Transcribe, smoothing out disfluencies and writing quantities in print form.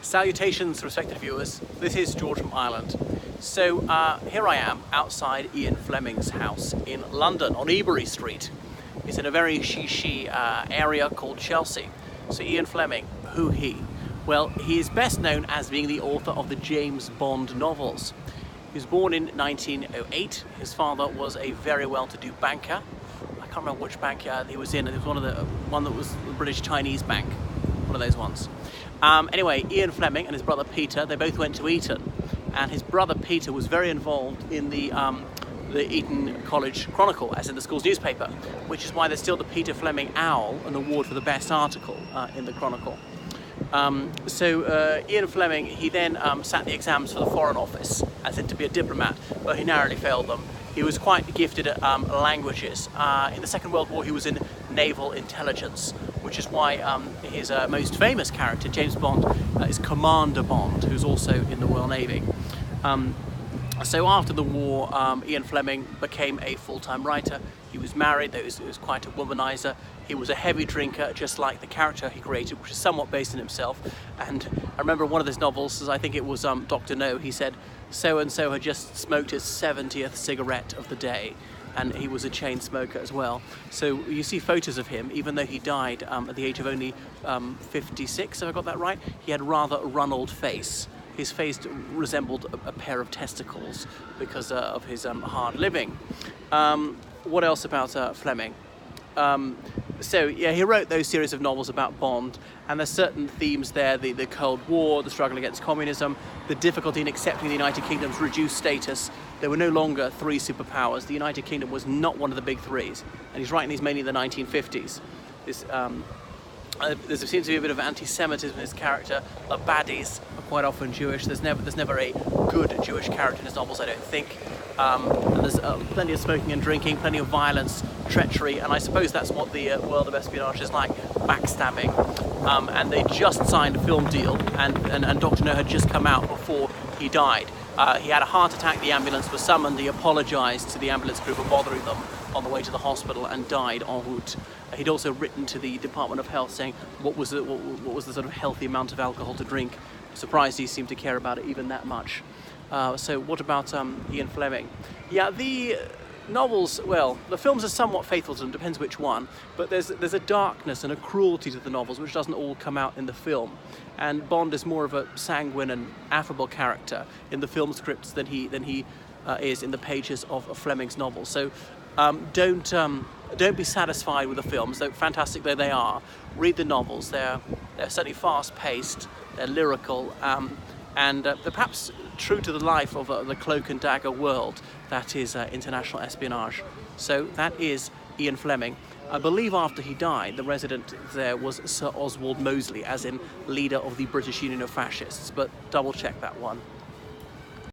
Salutations, respected viewers. This is George from Ireland. So here I am outside Ian Fleming's house in London on Ebury Street. It's in a very chic area called Chelsea. So Ian Fleming, who he? Well, he is best known as being the author of the James Bond novels. He was born in 1908. His father was a very well-to-do banker. I can't remember which bank he was in. It was one that was the British Chinese bank, one of those ones. Anyway, Ian Fleming and his brother Peter, they both went to Eton, and his brother Peter was very involved in the Eton College Chronicle, as in the school's newspaper, which is why there's still the Peter Fleming Owl, an award for the best article in the Chronicle. Ian Fleming, he then sat the exams for the Foreign Office, as in to be a diplomat, but he narrowly failed them. He was quite gifted at languages. In the Second World War, he was in naval intelligence, which is why his most famous character, James Bond, is Commander Bond, who's also in the Royal Navy. So after the war, Ian Fleming became a full-time writer. He was married, he was quite a womanizer. He was a heavy drinker, just like the character he created, which is somewhat based on himself. And I remember one of his novels, I think it was Dr. No, he said, so-and-so had just smoked his 70th cigarette of the day. And he was a chain smoker as well. So you see photos of him, even though he died at the age of only 56, if I got that right, he had rather a run-old face. His face resembled a pair of testicles because of his hard living. What else about Fleming? He wrote those series of novels about Bond, and there's certain themes there, the Cold War, the struggle against communism, the difficulty in accepting the United Kingdom's reduced status. There were no longer three superpowers. The United Kingdom was not one of the big threes, and he's writing these mainly in the 1950s. There seems to be a bit of anti-Semitism in his character. The baddies are quite often Jewish. There's never a good Jewish character in his novels, I don't think. And there's plenty of smoking and drinking, plenty of violence, treachery, and I suppose that's what the world of espionage is like, backstabbing. And they just signed a film deal, and Dr. No had just come out before he died. He had a heart attack, the ambulance was summoned, he apologised to the ambulance crew for bothering them on the way to the hospital and died en route. He'd also written to the Department of Health saying what was the sort of healthy amount of alcohol to drink. I'm surprised he seemed to care about it even that much. So what about Ian Fleming? Yeah, the novels, well, the films are somewhat faithful to them, depends which one, but there's a darkness and a cruelty to the novels which doesn't all come out in the film. And Bond is more of a sanguine and affable character in the film scripts than he is in the pages of Fleming's novels. So don't be satisfied with the films, though fantastic though they are. Read the novels. They're certainly fast-paced, they're lyrical, and they're perhaps true to the life of the cloak and dagger world that is international espionage. So that is Ian Fleming. I believe after he died, the resident there was Sir Oswald Mosley, as in leader of the British Union of Fascists, but double check that one.